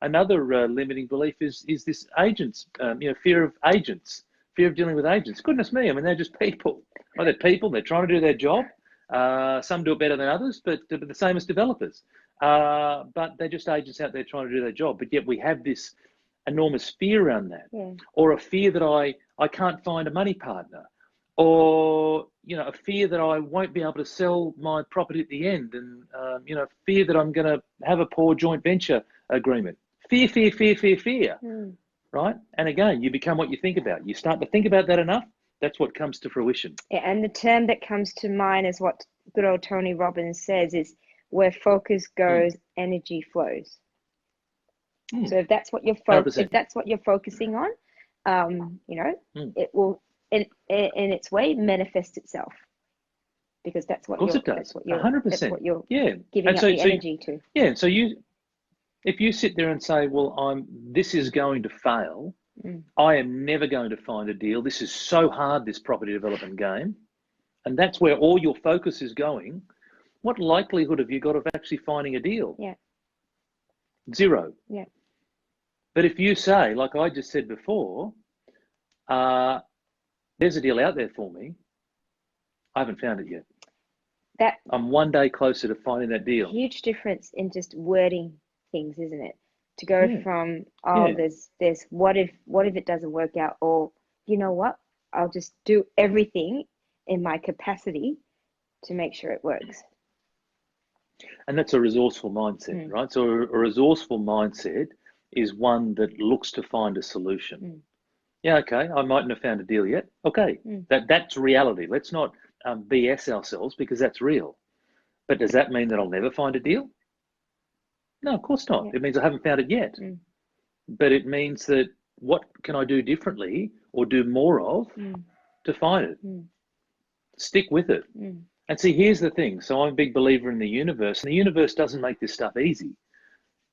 Another limiting belief is this agents, fear of agents, fear of dealing with agents. Goodness me, I mean, they're just people. Well, they're people, they're trying to do their job. Some do it better than others, but the same as developers. But they're just agents out there trying to do their job. But yet we have this enormous fear around that, or a fear that I can't find a money partner, or a fear that I won't be able to sell my property at the end, and fear that I'm going to have a poor joint venture agreement. Fear, fear, fear, fear, fear. Right? And again, you become what you think about. You start to think about that enough, that's what comes to fruition. Yeah, and the term that comes to mind is what good old Tony Robbins says, is where focus goes, energy flows. So if that's what you're focusing on, it will in its way manifest itself, because that's what it does. That's what you're 100%. That's what you're giving up the energy to. Yeah. So if you sit there and say, well, this is going to fail, I am never going to find a deal. This is so hard, this property development game. And that's where all your focus is going. What likelihood have you got of actually finding a deal? Yeah. Zero. Yeah. But if you say, like I just said before, there's a deal out there for me, I haven't found it yet. I'm one day closer to finding that deal. Huge difference in just wording things, isn't it? To go from there's what if it doesn't work out, or you know what, I'll just do everything in my capacity to make sure it works. And that's a resourceful mindset, right? So a resourceful mindset is one that looks to find a solution. Yeah, okay, I mightn't have found a deal yet. Okay, that's reality. Let's not BS ourselves, because that's real. But does that mean that I'll never find a deal? No, of course not. It means I haven't found it yet. But it means that what can I do differently or do more of to find it? Stick with it. And see, here's the thing. So I'm a big believer in the universe, and the universe doesn't make this stuff easy.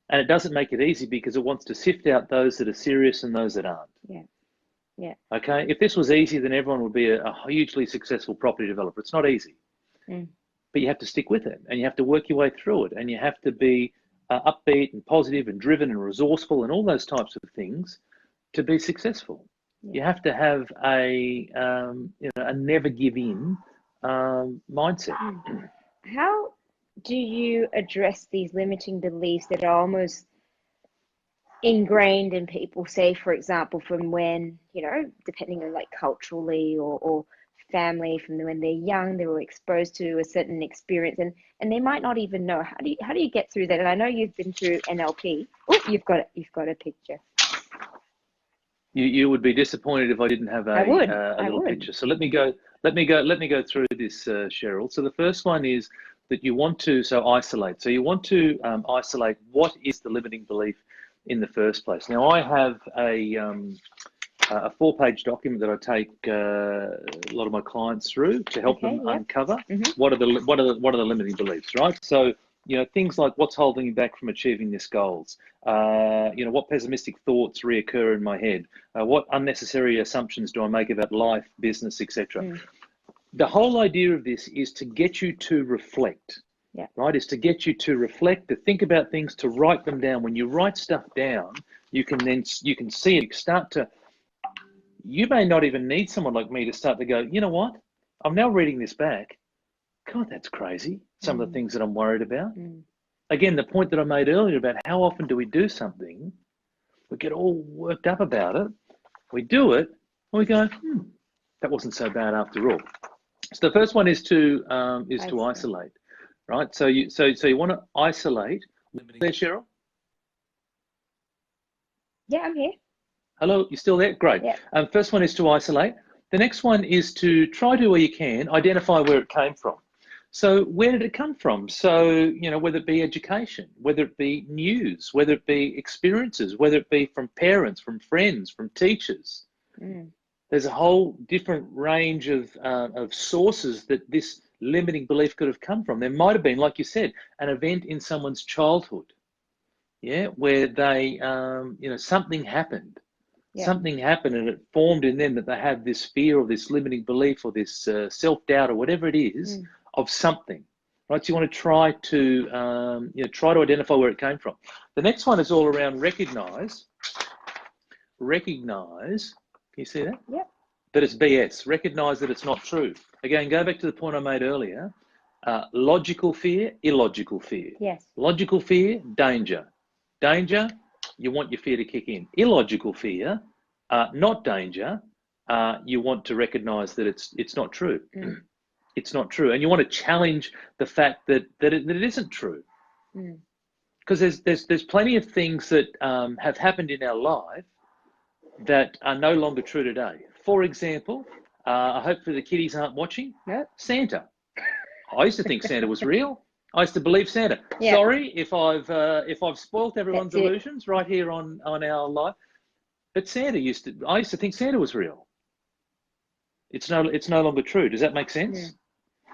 And it doesn't make it easy because it wants to sift out those that are serious and those that aren't. Yeah. Okay. If this was easy, then everyone would be a hugely successful property developer. It's not easy. But you have to stick with it, and you have to work your way through it, and you have to be upbeat and positive and driven and resourceful and all those types of things to be successful. You have to have a never give in mindset. How do you address these limiting beliefs that are almost ingrained in people, say, for example, from when, depending on like culturally or family, from when they're young, they were exposed to a certain experience, and they might not even know. How do you get through that? And I know you've been through NLP. Oh, you've got a picture. You would be disappointed if I didn't have a little picture. So let me go through this, Cheryl. So the first one is that you want to isolate. So you want to isolate what is the limiting belief in the first place. Now I have a 4-page document that I take a lot of my clients through to help them uncover what are the limiting beliefs, right? So things like what's holding you back from achieving these goals, what pessimistic thoughts reoccur in my head, what unnecessary assumptions do I make about life, business, etc. The whole idea of this is to get you to reflect. Right, is to get you to reflect, to think about things, to write them down. When you write stuff down, you can see it. You may not even need someone like me to start to go, you know what? I'm now reading this back. God, that's crazy. Some of the things that I'm worried about. Again, the point that I made earlier about how often do we do something, we get all worked up about it, we do it, and we go, that wasn't so bad after all. So the first one is to isolate. Right, so you want to isolate. There, Cheryl? Yeah, I'm here. Hello, you still there? Great. Yeah. First one is to isolate. The next one is to try to, where you can, identify where it came from. So where did it come from? So, whether it be education, whether it be news, whether it be experiences, whether it be from parents, from friends, from teachers. There's a whole different range of sources that this limiting belief could have come from. There might have been, like you said, an event in someone's childhood, where they, something happened. Something happened and it formed in them that they have this fear or this limiting belief or this self-doubt or whatever it is of something. right? So you want to try to try to identify where it came from. The next one is all around recognize. Recognize. Can you see that? Yep. That it's BS. Recognize that it's not true. Again, go back to the point I made earlier. Logical fear, illogical fear. Yes. Logical fear, danger. Danger, you want your fear to kick in. Illogical fear, not danger. You want to recognize that it's not true. Mm. It's not true, and you want to challenge the fact that it isn't true. Because there's plenty of things that have happened in our life that are no longer true today. For example, hopefully the kiddies aren't watching. Nope. Santa. I used to think Santa was real. I used to believe Santa. Yeah. Sorry if I've spoilt everyone's illusions right here on our life. But I used to think Santa was real. It's no longer true. Does that make sense? Yeah.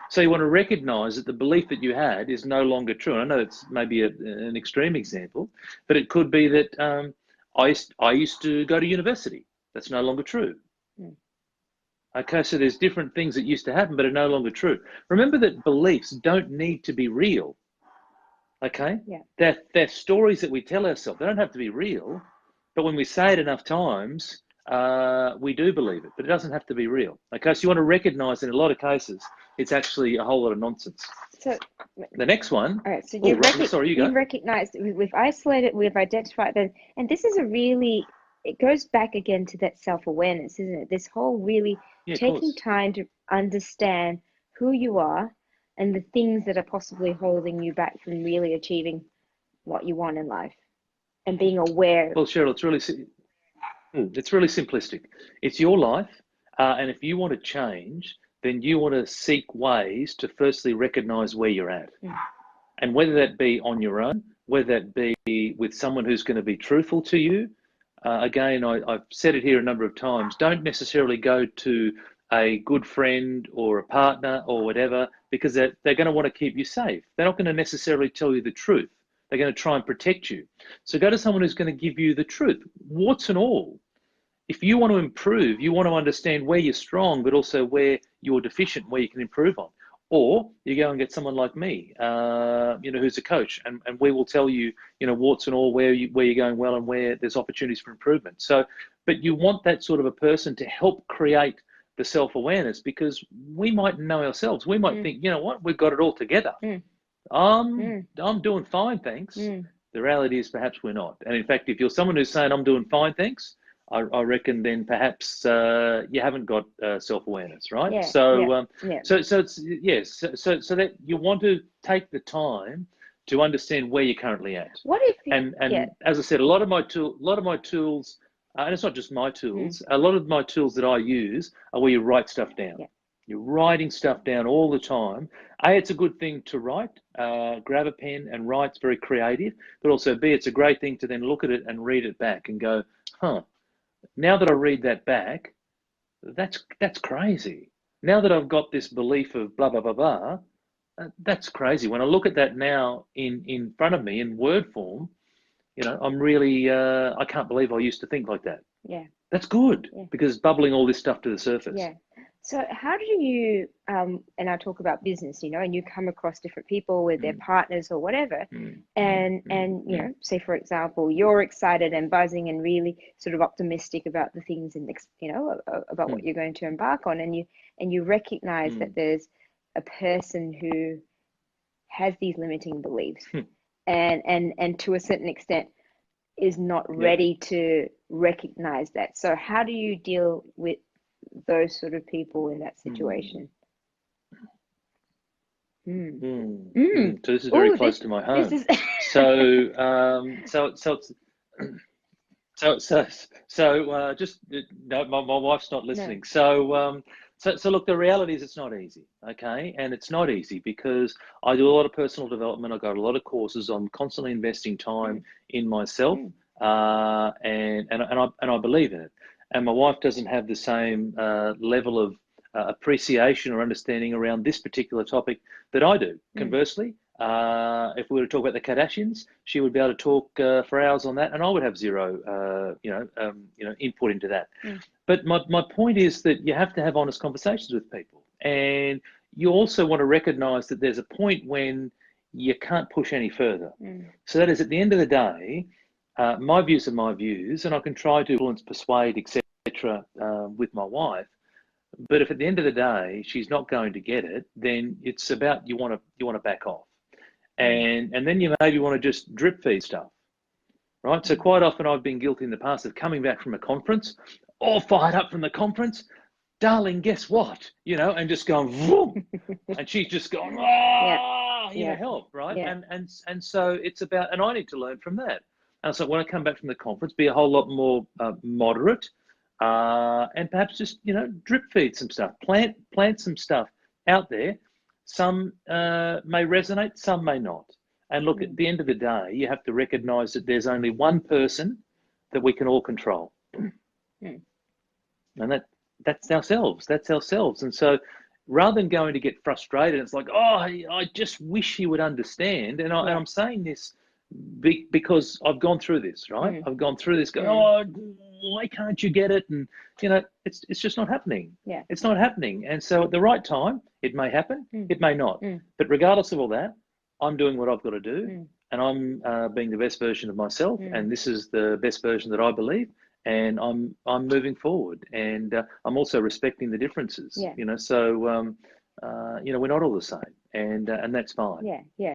So you want to recognize that the belief that you had is no longer true. And I know it's maybe an extreme example, but it could be that I used to go to university. That's no longer true. Okay, so there's different things that used to happen but are no longer true. Remember that beliefs don't need to be real. Okay? Yeah. They're stories that we tell ourselves. They don't have to be real, but when we say it enough times, we do believe it, but it doesn't have to be real. Okay, so you want to recognize in a lot of cases, it's actually a whole lot of nonsense. So the next one. All right, so you recognize, we've isolated, we've identified that, and this is it goes back again to that self-awareness, isn't it? This whole really taking time to understand who you are and the things that are possibly holding you back from really achieving what you want in life and being aware. Well, Cheryl, it's really simplistic. It's your life, and if you want to change, then you want to seek ways to firstly recognize where you're at. And whether that be on your own, whether that be with someone who's going to be truthful to you. Again, I've said it here a number of times, don't necessarily go to a good friend or a partner or whatever, because they're going to want to keep you safe. They're not going to necessarily tell you the truth. They're going to try and protect you. So go to someone who's going to give you the truth, warts and all. If you want to improve, you want to understand where you're strong, but also where you're deficient, where you can improve on. Or you go and get someone like me, who's a coach, and we will tell you, warts and all, where you're going well and where there's opportunities for improvement. So, but you want that sort of a person to help create the self-awareness, because we might know ourselves. We might think, you know what, we've got it all together. I'm doing fine, thanks. The reality is perhaps we're not. And in fact, if you're someone who's saying I'm doing fine, thanks, I reckon then perhaps you haven't got self-awareness, right? Yeah, so that you want to take the time to understand where you're currently at. What if as I said, a lot of my tools, and it's not just my tools. A lot of my tools that I use are where you write stuff down. Yeah. You're writing stuff down all the time. A, it's a good thing to write. Grab a pen and write. It's very creative. But also B, it's a great thing to then look at it and read it back and go, now that I read that back, that's crazy. Now that I've got this belief of blah, blah, blah, blah, that's crazy. When I look at that now in front of me in word form, I'm really, I can't believe I used to think like that. Yeah. That's good because it's bubbling all this stuff to the surface. Yeah. So how do you, and I talk about business, and you come across different people with their partners or whatever, and say, for example, you're excited and buzzing and really sort of optimistic about the things and, about what you're going to embark on. And you recognize that there's a person who has these limiting beliefs and to a certain extent is not ready to recognize that. So how do you deal with those sort of people in that situation? So this is very close to my home. My wife's not listening. No. So look, the reality is it's not easy, okay? And it's not easy because I do a lot of personal development. I got a lot of courses. I'm constantly investing time in myself, and I believe in it. And my wife doesn't have the same level of appreciation or understanding around this particular topic that I do. Conversely, if we were to talk about the Kardashians, she would be able to talk for hours on that, and I would have zero, input into that. But my point is that you have to have honest conversations with people, and you also want to recognize that there's a point when you can't push any further. So that is, at the end of the day, my views are my views, and I can try to influence, persuade, etc. With my wife. But if at the end of the day she's not going to get it, then it's about you want to back off, and then you maybe want to just drip feed stuff, right? So quite often I've been guilty in the past of coming back from a conference, all fired up from the conference, darling, guess what? You know, and just going, vroom, and she's just going, help, right? Yeah. And so it's about, and I need to learn from that. And so when I come back from the conference, be a whole lot more moderate, and perhaps just, you know, drip feed some stuff, plant some stuff out there. Some may resonate, some may not. And look, at the end of the day, you have to recognize that there's only one person that we can all control. And that's ourselves. That's ourselves. And so rather than going to get frustrated, it's like, oh, I just wish you would understand. And I'm saying this because I've gone through this, right? I've gone through this going, oh, why can't you get it? And, you know, it's just not happening. Yeah. It's not happening. And so at the right time, it may happen, it may not. But regardless of all that, I'm doing what I've got to do, and I'm being the best version of myself, and this is the best version that I believe, and I'm moving forward, and I'm also respecting the differences. You know, so you know, we're not all the same, and that's fine. Yeah.